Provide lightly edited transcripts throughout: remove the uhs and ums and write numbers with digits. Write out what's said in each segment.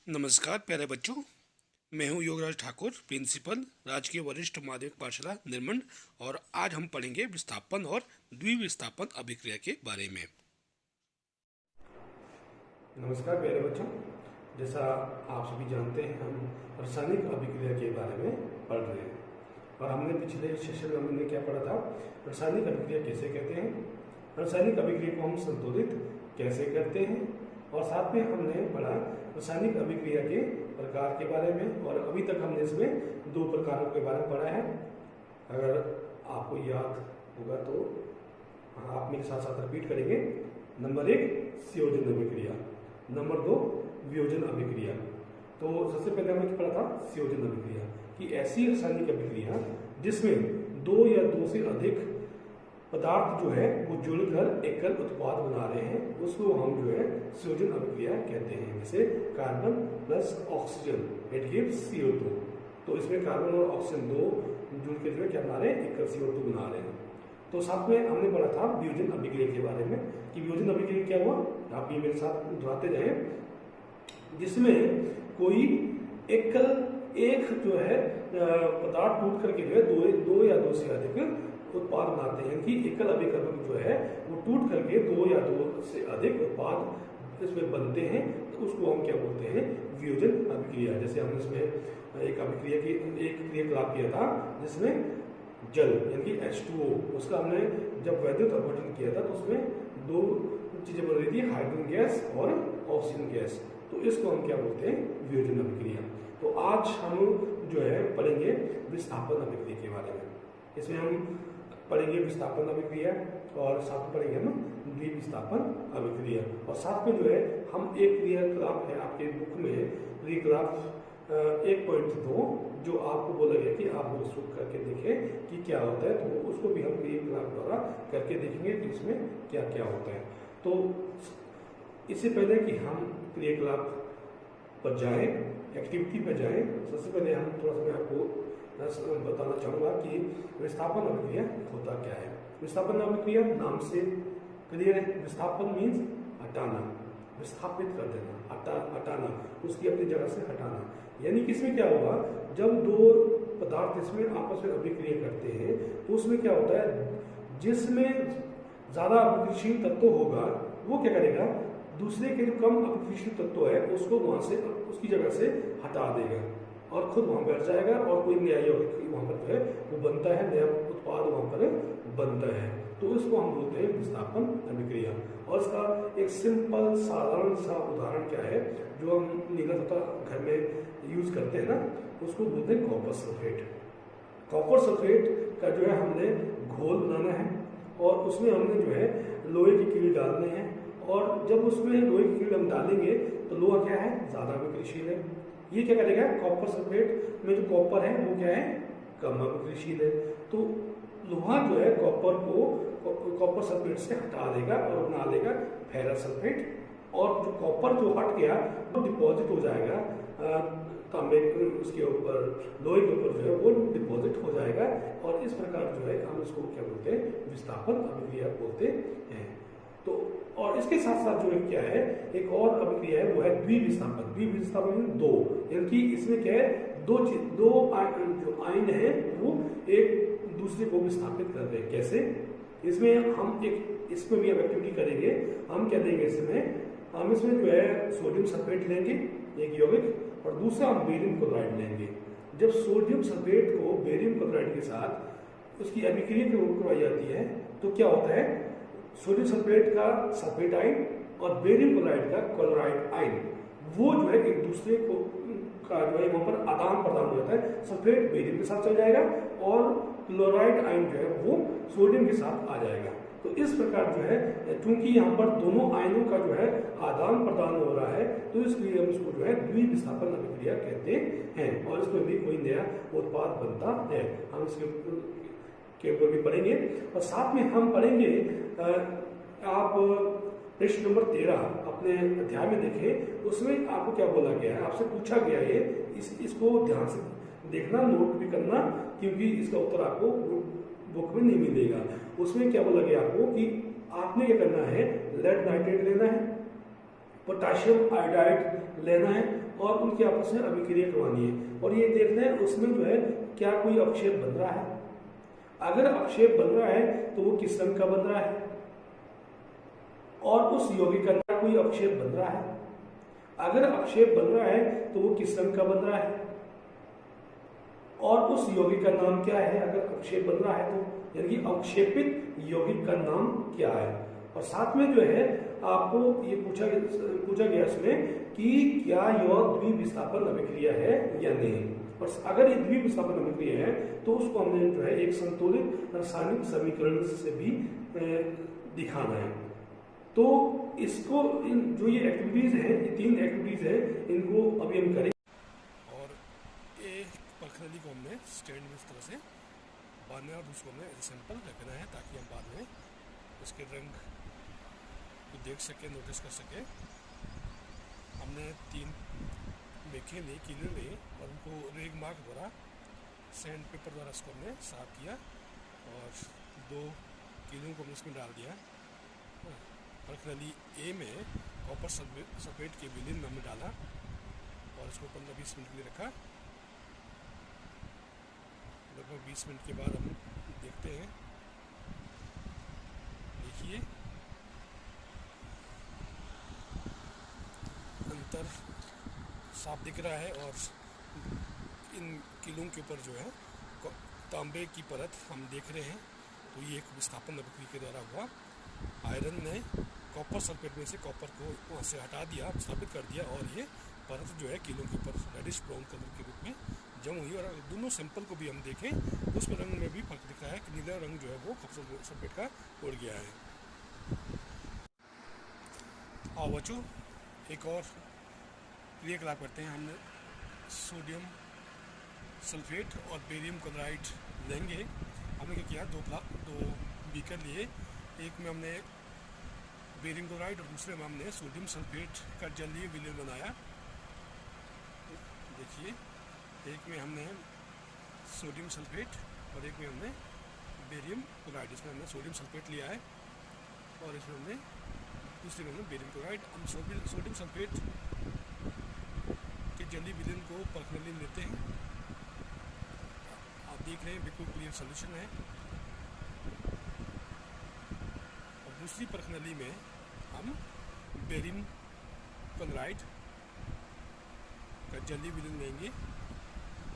नमस्कार प्यारे बच्चों। मैं हूं योगराज ठाकुर, प्रिंसिपल राजकीय वरिष्ठ माध्यमिक पाठशाला निर्मंड। और आज हम पढ़ेंगे विस्थापन और द्विविस्थापन अभिक्रिया के बारे में। नमस्कार प्यारे बच्चों, जैसा आप सभी जानते हैं हम रासायनिक अभिक्रिया के बारे में पढ़ रहे हैं। और हमने पिछले सेशन में हमने क्या पढ़ा था? रासायनिक अभिक्रिया कैसे कहते हैं, रासायनिक अभिक्रिया को हम संतुलित कैसे करते हैं, और साथ में हमने पढ़ा रासायनिक अभिक्रिया के प्रकार के बारे में। और अभी तक हमने इसमें 2 प्रकारों के बारे में पढ़ा है। अगर आपको याद होगा तो आप मेरे साथ साथ रिपीट करेंगे। नंबर 1 संयोजन अभिक्रिया, नंबर 2 वियोजन अभिक्रिया। तो सबसे पहले हमने पढ़ा था संयोजन अभिक्रिया कि ऐसी रासायनिक अभिक्रिया जिसमें 2 या 2 से अधिक पदार्थ जो है वो जुड़कर एकल उत्पाद बना रहे हैं, उसको हम जो है संयोजन अभिक्रिया कहते हैं। जैसे carbon plus oxygen it gives CO2। तो इसमें कार्बन और ऑक्सीजन 2 जुड़ के जो है क्या बना रहे हैं, एकल CO2 बना रहे हैं। तो साथ में हमने पढ़ा था वियोजन अभिक्रिया के बारे में कि वियोजन अभिक्रिया क्या हुआ, आप ये मेरे साथ दोहराते जाएं, जिसमें कोई एक जो है पदार्थ टूट करके जो है दो या 2 से अधिक उत्पाद बनाते हैं कि एकल अभिकर्मक जो है वो टूट करके 2 या 2 से अधिक उत्पाद इसमें बनते हैं। तो उसको हम क्या बोलते हैं, वियोजन अभिक्रिया। जैसे हमने इसमें एक अभिक्रिया की एक क्रियाकलाप किया था जिसमें जल यानी कि H2O, उसका हमने जब वैद्युत अपघटन किया था तो उसमें 2 चीजें बन रही थी, हाइड्रोजन गैस और ऑक्सीजन गैस। तो इसको हम क्या बोलते हैं, वियोजन अभिक्रिया। तो आज हम जो है पढ़ेंगे विस्थापन अभिक्रिया के बारे में। इसमें हम पढ़ेंगे विस्थापन अभिक्रिया और साथ में पढ़ेंगे हम द्विविस्थापन अभिक्रिया। और साथ में जो है हम एक क्रियाकलाप है आपके बुक में, क्रियाकलाप 1.2 जो आपको बोला गया कि आप उसको करके देखें कि क्या होता है। तो उसको भी हम क्रियाकलाप द्वारा करके देखेंगे कि इसमें क्या क्या होता है। तो इससे पहले कि हम क्रियाकलाप पर जाएं, एक्टिविटी पर जाएं, सबसे पहले हम थोड़ा सा मैं आपको बताना चाहूँगा कि विस्थापन अभिक्रिया होता क्या है। विस्थापन अभिक्रिया नाम से क्लियर है। विस्थापन मीन्स हटाना, विस्थापित कर देना, हटाना, उसकी अपनी जगह से हटाना। यानी कि इसमें क्या होगा, जब 2 पदार्थ इसमें आपस में अभिक्रिया करते हैं तो उसमें क्या होता है, जिसमें ज्यादा अभिक्रियाशील तत्व होगा वो क्या करेगा, दूसरे के जो कम अभिक्रियाशील तत्व है उसको वहां से उसकी जगह से हटा देगा और खुद वहां बैठ जाएगा और कोई नया यौगिक वहां पर जो है वो बनता है, नया उत्पाद वहां पर बनता है। तो इसको हम बोलते हैं विस्थापन अभिक्रिया। और इसका एक सिंपल साधारण सा उदाहरण क्या है जो हम निगत घर में यूज करते हैं ना, उसको बोलते हैं कॉपर सल्फेट। कॉपर सल्फेट का जो है हमने घोल बनाना है और उसमें हमने जो है लोहे की कील डालने हैं। और जब उसमें लोहे की कील हम डालेंगे तो लोहा क्या है, ज्यादा अभिक्रियाशील है। ये क्या करेगा, कॉपर सल्फेट में जो कॉपर है वो क्या है, कम अभिक्रियाशील है। तो लोहा जो है कॉपर को कॉपर सल्फेट से हटा देगा और बना लेगा फेरस सल्फेट। और जो कॉपर जो हट गया वो डिपॉजिट हो जाएगा तांबे उसके ऊपर, लोहे के ऊपर जो है वो डिपॉजिट हो जाएगा। और इस प्रकार जो है हम इसको क्या बोलते हैं, विस्थापन अभिक्रिया बोलते हैं। तो और इसके साथ साथ जो क्या है, एक और अभिक्रिया है वो है द्विविस्थापन। द्विविस्थापन 2, यानी कि इसमें क्या है, दो जो आयन है वो एक दूसरे को विस्थापित कर रहे हैं। कैसे, इसमें हम इसमें भी हम एक्टिविटी करेंगे। हम क्या देंगे, हम इसमें जो है सोडियम सल्फेट लेंगे एक यौगिक, और दूसरा हम बेरियम क्लोराइड लेंगे। जब सोडियम सल्फेट को बेरियम क्लोराइड के साथ उसकी अभिक्रिया करवाई जाती है तो क्या होता है, सोडियम सल्फेट का सल्फेट आयन और बेरियम क्लोराइड का क्लोराइड आयन वो जो है एक दूसरे को का जो है वहां पर आदान प्रदान हो जाता है। सल्फेट बेरियम के साथ चल जाएगा और क्लोराइड आयन जो है वो सोडियम के साथ आ जाएगा। तो इस प्रकार जो है, क्योंकि यहाँ पर दोनों आयनों का जो है आदान प्रदान हो रहा है, तो इसलिए हम इसको जो है द्विविस्थापन अभिक्रिया कहते हैं। और इसमें भी कोई नया उत्पाद बनता है। हम इसके के ऊपर भी पढ़ेंगे। और साथ में हम पढ़ेंगे, आप पृष्ठ नंबर 13 अपने अध्याय में देखें, उसमें आपको क्या बोला गया है, आपसे पूछा गया है। इसको ध्यान से देखना, नोट भी करना, क्योंकि इसका उत्तर आपको बुक में नहीं मिलेगा। उसमें क्या बोला गया आपको कि आपने क्या करना है, लेड नाइट्रेट लेना है, पोटाशियम आयोडाइड लेना है और उनकी आपस में अभिक्रिया करवानी है और ये देखना है उसमें जो है क्या कोई अवक्षेप बन रहा है। अगर अवक्षेप बन रहा है तो वो किस रंग का बन रहा है और उस यौगिक का कोई अवक्षेप बन रहा है। अगर अवक्षेप बन रहा है तो वो किस रंग का बन रहा है और उस यौगिक का नाम क्या है। अगर अवक्षेप बन रहा है तो यानी कि अवक्षेपित यौगिक का नाम क्या है। और साथ में जो है आपको ये पूछा गया इसमें कि क्या यह द्विविस्थापन अभिक्रिया है या नहीं। और अगर ये द्विविस्थापन अभिक्रिया है तो उसको हमने जो है एक संतुलित रासायनिक समीकरण से भी दिखाना है। तो इसको जो ये एक्टिविटीज है, ये 3 एक्टिविटीज है, इनको अभी हम करेंगे। और ये परखनली को हमने स्टैंड में इस तरह से बांधना है और उसको हमने सैंपल रखना है ताकि हम बाद में उसके रंग को देख सके, नोटिस कर सके। हमने 3 मेखे ली, कीले ली और उनको रेग मार्क द्वारा सैंड पेपर द्वारा इसको हमने साफ किया और 2 कीलों को हमने इसमें डाल दिया। परखनली ए में कॉपर सल्फेट के विलीन में हमने डाला और इसको 15-20 मिनट के लिए रखा। लगभग 20 मिनट के बाद हम देखते हैं, देखिए अंतर साफ दिख रहा है और इन कीलों के ऊपर जो है तांबे की परत हम देख रहे हैं। तो ये एक विस्थापन अभिक्रिया के द्वारा हुआ। आयरन ने कॉपर सल्फेट में से कॉपर को वहाँ से हटा दिया, स्थापित कर दिया और ये परत जो है कीलों के ऊपर रेडिश ब्राउन कलर के रूप में जम हुई। और दोनों सैंपल को भी हम देखें तो उसमें रंग में भी फर्क दिख रहा है कि नीला रंग जो है वो कॉपर सल्फेट का उड़ गया है। और बच्चों एक और क्रियाकलाप करते हैं। हमने सोडियम सल्फेट और बेरियम क्लोराइड लेंगे। हमने क्या किया, 2 बीकर लिए, एक में हमने बेरियम क्लोराइड और दूसरे में हमने सोडियम सल्फेट का जलीय विलयन बनाया। देखिए एक में हमने सोडियम सल्फेट और एक में हमने बेरियम क्लोराइड। इसमें हमने सोडियम सल्फेट लिया है और इसमें हमने दूसरे में हमने बेरियम क्लोराइड। हम सोडियम सल्फेट के जलीय विलयन को परखनली लेते हैं। आप देख रहे हैं बिल्कुल क्लियर सोल्यूशन है। और दूसरी परखनली में हम बेरियम क्लोराइड का जलीय विलयन लेंगे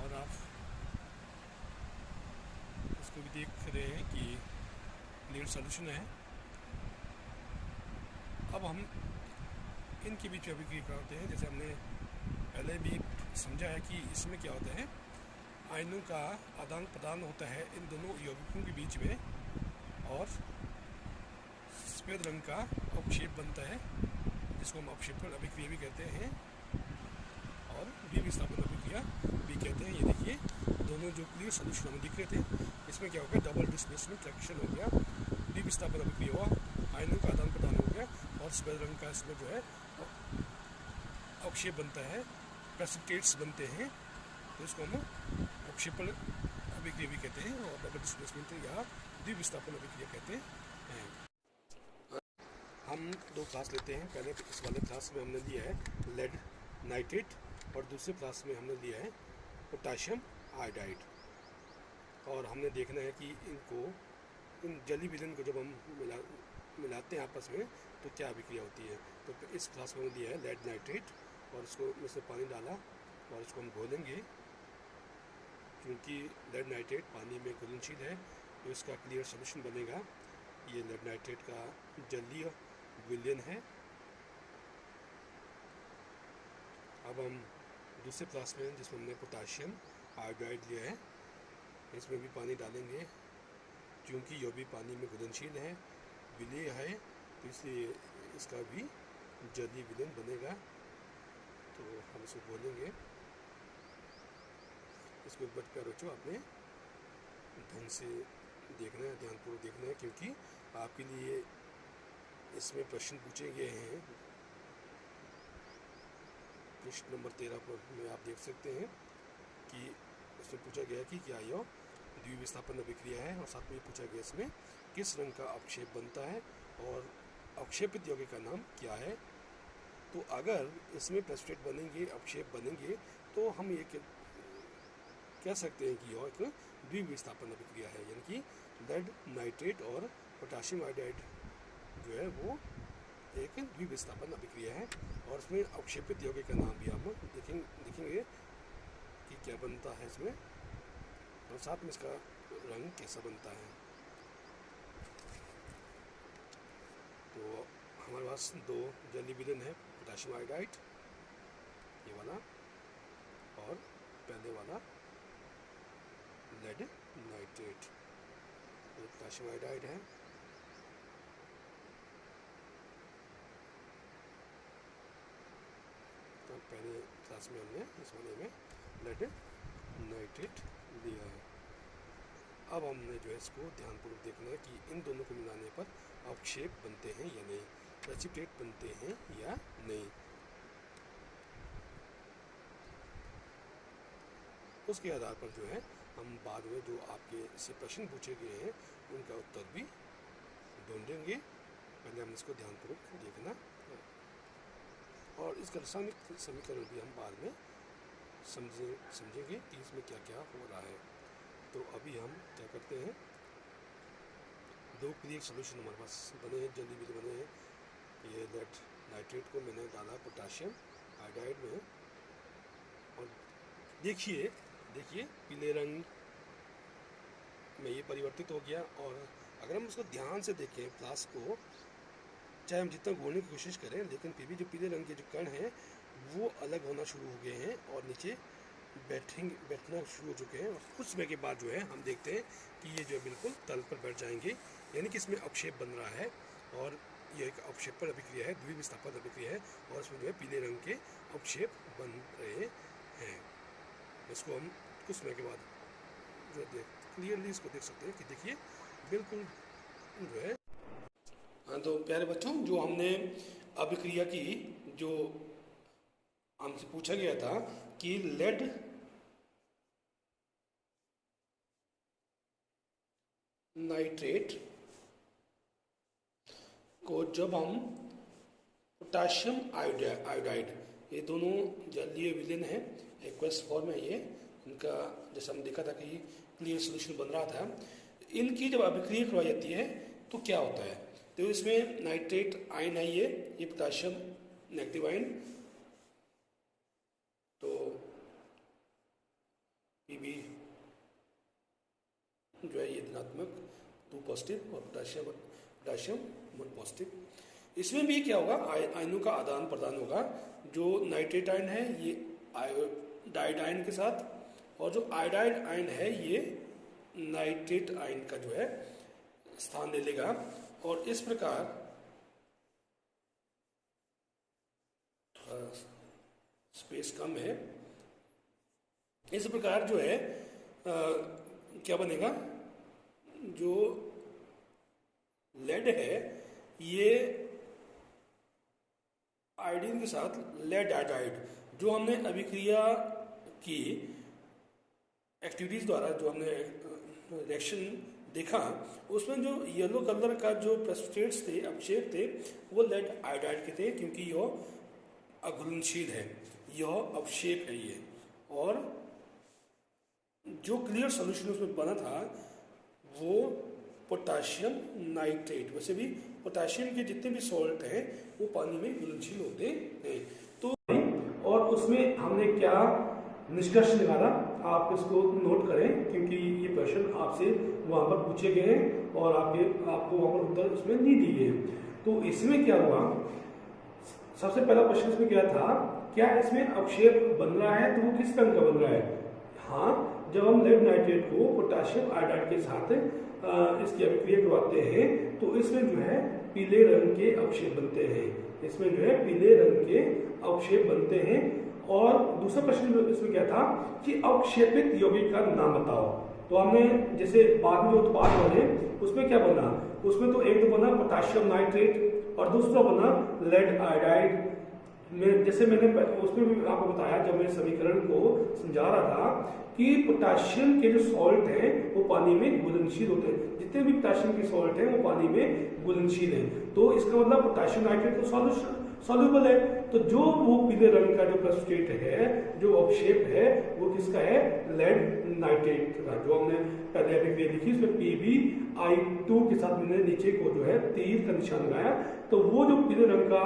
और आप इसको भी देख रहे हैं कि क्लियर सॉल्यूशन है। अब हम इनके बीच अभिक्रिया करते हैं। जैसे हमने पहले भी समझा है कि इसमें क्या होता है, आयनों का आदान प्रदान होता है इन दोनों यौगिकों के बीच में और सफ़ेद रंग का अवक्षेप बनता है जिसको हम अवक्षेपण अभिक्रिया भी कहते हैं और द्विविस्थापन अभिक्रिया भी कहते हैं। ये देखिए दोनों जो क्लियर सोल्यूशन हमें दिख रहे थे, इसमें क्या हो गया, डबल डिस्प्लेसमेंट रिएक्शन हो गया, द्विविस्थापन अभिक्रिया हुआ, आयनों का आदान प्रदान हो गया और सफ़ेद रंग का इसमें जो है अवक्षेप बनता है, प्रेसिपिटेट्स बनते हैं। तो इसको हम अवक्षेपण अभिक्रिया भी कहते हैं और डबल डिस्प्लेसमेंट या द्विविस्थापन अभिक्रिया कहते हैं। हम 2 क्लास लेते हैं। पहले इस वाले क्लास में हमने लिया है लेड नाइट्रेट और दूसरे क्लास में हमने लिया है पोटाशियम आयोडाइड। और हमने देखना है कि इन जलीय विलयन को जब हम मिलाते हैं आपस में तो क्या अभिक्रिया होती है। तो इस क्लास में हमने लिया है लेड नाइट्रेट और इसको इसमें पानी डाला और इसको हम घोलेंगे। क्योंकि लेड नाइट्रेट पानी में घुलनशील है तो इसका क्लियर सोल्यूशन बनेगा। ये लेड नाइट्रेट का जलीय विलयन है। अब हम दूसरे क्लास में जिसमें हमने पोटाशियम आयोडाइड लिया है, इसमें भी पानी डालेंगे। क्योंकि यह भी पानी में घुलनशील है, विलेय है, तो इसलिए इसका भी जलीय विलयन बनेगा। तो हम इसको बोलेंगे। इसको एक बार प्यार बच्चों आपने ढंग से देखना है, ध्यानपूर्वक देखना है, क्योंकि आपके लिए इसमें प्रश्न पूछे गए हैं। प्रश्न नंबर 13 पर में आप देख सकते हैं कि इसमें पूछा गया है कि क्या यह द्विविस्थापन अभिक्रिया है और साथ में पूछा गया इसमें किस रंग का अवक्षेप बनता है और अवक्षेपित यौगिक का नाम क्या है। तो अगर इसमें प्रेसिपिटेट बनेंगे, अपक्षेप बनेंगे, तो हम ये कह सकते हैं कि यह एक द्विविस्थापन अभिक्रिया है, यानी कि लेड नाइट्रेट और पोटाशियम आयोडाइड जो है वो एक द्विविस्थापन अभिक्रिया है। और इसमें अवक्षेपित यौगिक का नाम भी हम देखेंगे कि क्या बनता है इसमें, और साथ में इसका रंग कैसा बनता है। तो हमारे पास दो जली विलेन है, पोटाशियम आयोडाइड ये वाला, और पहले वाला लेड नाइट्रेट। ये पोटाशियम आयोडाइड है, तो पहले क्लास में हमने इस वाले में लेड नाइट्रेट लिया है। अब हमने जो है इसको ध्यानपूर्वक देखना है कि इन दोनों को मिलाने पर अवक्षेप बनते हैं या नहीं, प्रेसिपिटेट बनते हैं या नहीं। उसके आधार पर जो है हम बाद में जो आपके से प्रश्न पूछे गए हैं उनका उत्तर भी ढूंढेंगे। पहले हम इसको ध्यानपूर्वक देखना है, और इसका रासायनिक समीकरण भी हम बाद में समझेंगे कि इसमें क्या क्या हो रहा है। तो अभी हम क्या करते हैं, दो क्लियर सोल्यूशन हमारे पास बने हैं, जल्दी भी बने हैं। ये लेड नाइट्रेट को मैंने डाला पोटाशियम आयोडाइड में, और देखिए पीले रंग में ये परिवर्तित हो गया। और अगर हम उसको ध्यान से देखें फ्लास्क को, चाहे हम जितना घोलने की कोशिश करें, लेकिन फिर भी जो पीले रंग के जो कण हैं वो अलग होना शुरू हो गए हैं और नीचे बैठना शुरू हो चुके हैं। और कुछ समय के बाद जो है हम देखते हैं कि ये जो है बिल्कुल तल पर बैठ जाएंगे, यानी कि इसमें अवक्षेप बन रहा है। और ये एक अवक्षेपण अभिक्रिया है, द्विविस्थापन अभिक्रिया है, और इसमें जो है पीले रंग के अवक्षेप बन रहे हैं। इसको हम कुछ समय के बाद जो है क्लियरली इसको देख सकते हैं कि देखिए बिल्कुल जो है। हाँ, तो प्यारे बच्चों, जो हमने अभिक्रिया की, जो हमसे पूछा गया था कि लेड नाइट्रेट को जब हम पोटाशियम आयोडाइड, ये दोनों जलीय विलेन है, एक्वस फॉर्म है ये इनका, जैसा हम देखा था कि क्लियर सोल्यूशन बन रहा था, इनकी जब अभिक्रिया करवाई जाती है तो क्या होता है। तो इसमें नाइट्रेट आयन है, ये पोटाशियम नेगेटिव आयन, तो Pb जो है ये धनात्मक 2 पॉजिटिव, और पोटाशियम 1 पॉजिटिव। इसमें भी क्या होगा, आयनों का आदान प्रदान होगा। जो नाइट्रेट आयन है ये आयोडाइड आयन के साथ, और जो आयोडाइड आयन है ये नाइट्रेट आयन का जो है स्थान ले लेगा। और इस प्रकार थोड़ा स्पेस कम है, इस प्रकार जो है क्या बनेगा, जो लेड है ये आयोडीन के साथ लेड आयोडाइड, जो हमने अभिक्रिया की एक्टिविटीज द्वारा जो हमने रिएक्शन देखा, उसमें जो येलो कलर का जो प्रेसिपिटेट्स थे, अवक्षेप थे, वो लेड आयोडाइड के थे, क्योंकि यह अघुलनशील है, यह अवक्षेप है ये। और जो क्लियर सॉल्यूशन उसमें बना था वो पोटाशियम नाइट्रेट। वैसे भी पोटाशियम के जितने भी सॉल्ट हैं वो पानी में घुलनशील होते हैं। तो और उसमें हमने क्या निष्कर्ष निकाला, आप इसको नोट करें, क्योंकि ये प्रश्न आपसे वहां पर पूछे गए हैं और आपको वहां पर उत्तर उसमें नहीं दिए गए। तो इसमें क्या हुआ, सबसे पहला प्रश्न इसमें क्या था, क्या इसमें अवक्षेप बन रहा है, तो वो किस रंग का बन रहा है। हाँ, जब हम लेड नाइट्रेट को पोटाशियम आयोडाइड के साथ इसकी अभिक्रिया करवाते हैं तो इसमें जो है पीले रंग के अवक्षेप बनते हैं, इसमें जो है पीले रंग के अवक्षेप बनते हैं। और दूसरा प्रश्न इसमें क्या था कि अवक्षेपित यौगिक का नाम बताओ। तो हमने जैसे बाद में जो उत्पाद बने उसमें क्या बना, उसमें तो एक तो बना पोटाशियम नाइट्रेट और दूसरा बना लेड आयोडाइड में। जैसे मैंने उसमें भी आपको बताया, जब मैं समीकरण को समझा रहा था कि पोटाशियम के जो सॉल्ट हैं वो पानी में घुलनशील होते हैं, जितने भी पोटाशियम के सॉल्ट हैं वो पानी में घुलनशील हैं। तो इसका मतलब पोटाशियम नाइट्रेट तो सॉल्युबल है। तो जो वो पीले रंग का जो प्रेसिपिटेट है, जो अपशेप है, वो किसका है? लेड नाइट्रेट का। जो हमने पहले अभिक्रिया लिखी उसमें PbI2 के साथ मैंने नीचे को जो है तीर का निशान लगाया, तो वो जो पीले रंग का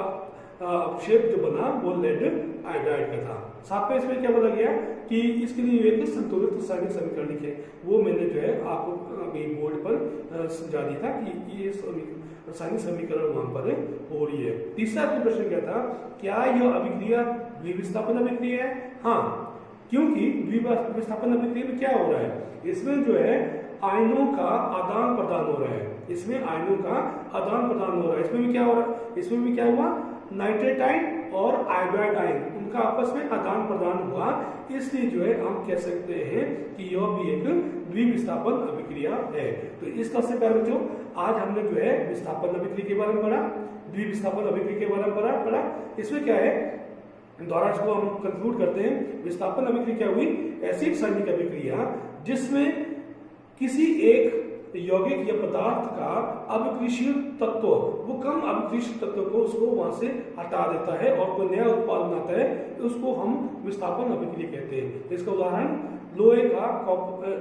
अपशेप जो बना वो लेड आयोडाइड का था। साथ में इसमें क्या बोला गया कि इसके लिए एक संतुलित रासायनिक समीकरण लिखे, वो मैंने जो है आपको अभी बोर्ड पर समझा दिया था कि ये रासायनिक समीकरण वहां पर हो रही है। तीसरा प्रश्न क्या था, क्या यह अभिक्रिया द्विविस्थापन अभिक्रिया है? हाँ, क्योंकि द्विविस्थापन अभिक्रिया में क्या हो रहा है, इसमें जो है आयनों का आदान प्रदान हो रहा है। इसमें आयनों का आदान प्रदान हो रहा है। इसमें भी क्या हो रहा है? इसमें भी क्या हुआ? नाइट्रेट आयन और आयोडाइड आयन उनका आपस में आदान प्रदान हुआ, इसलिए जो है हम कह सकते हैं कि यह भी एक द्विविस्थापन अभिक्रिया है। तो इस तरह से पहले जो आज हमने जो है विस्थापन अभिक्रिया के बारे में पढ़ा, द्विविस्थापन अभिक्रिया के बारे में पढ़ा। इसमें क्या है, द्वारा इसको हम कंक्लूड करते हैं, विस्थापन अभिक्रिया क्या हुई? ऐसी रासायनिक अभिक्रिया जिसमें किसी एक यौगिक या पदार्थ का अभिक्रियाशील तत्व, वो कम अभिक्रियाशील तत्व को उसको वहां से हटा देता है और कोई नया उत्पाद बनाता है, उसको हम विस्थापन अभिक्रिया कहते हैं। इसका उदाहरण लोहे का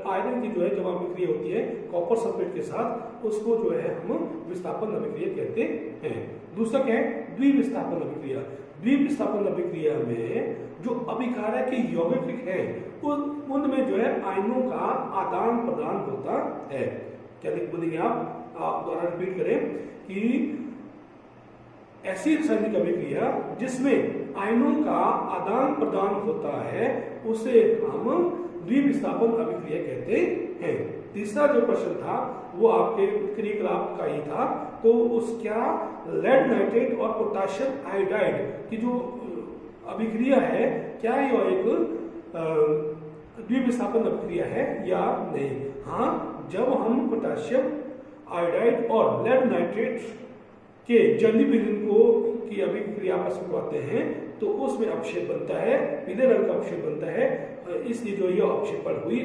आयरन की जो है जब अभिक्रिया होती है कॉपर सल्फेट के साथ, उसको जो है हम विस्थापन अभिक्रिया कहते हैं। दूसरा क्या है? द्विविस्थापन अभिक्रिया। द्विविस्थापन अभिक्रिया में जो अभिकारक के यौगिक है उनमें जो है आयनों का आदान प्रदान होता है। क्या लिख बोलेंगे आप द्वारा रिपीट करें कि ऐसी रासायनिक अभिक्रिया जिसमें आयनों का आदान प्रदान होता है उसे हम द्विविस्थापन अभिक्रिया कहते हैं। तीसरा जो प्रश्न था वो आपके क्रियाकलाप का ही था, तो उसका लेड नाइट्रेट और पोटेशियम आयोडाइड की जो अभिक्रिया है, क्या यह एक द्विविस्थापन अभिक्रिया है या नहीं? हाँ, जब हम पोटेशियम आयोडाइड और लेड नाइट्रेट के जलीय विलयन को की अभिक्रिया आपस में करते हैं तो उसमें अपक्षेप बनता है, पीले रंग का अपक्षेप बनता है, इसलिए जो यह अपक्षेपण हुई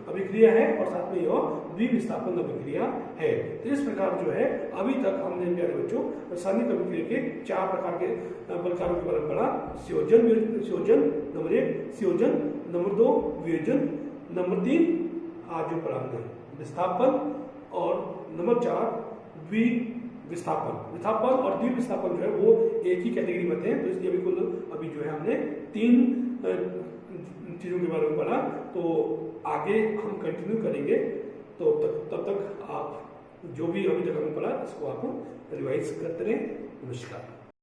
अभिक्रिया है और साथ में यह द्विविस्थापन अभिक्रिया है। तो इस प्रकार जो है अभी तक हमने प्यारे बच्चों रासायनिक अभिक्रिया के 4 प्रकार के प्रकारों के बारे में पढ़ा। संयोजन नंबर 1, संयोजन नंबर 2, वियोजन नंबर 3, आज जो पढ़ा हमने विस्थापन, और नंबर 4 विस्थापन और द्विविस्थापन जो है वो एक ही कैटेगरी में हैं। तो इसलिए बिल्कुल अभी जो है हमने 3 चीजों के बारे में पढ़ा, तो आगे हम कंटिन्यू करेंगे। तो तब तक आप जो भी अभी तक हमने पढ़ा इसको आप रिवाइज करते रहें। नमस्कार।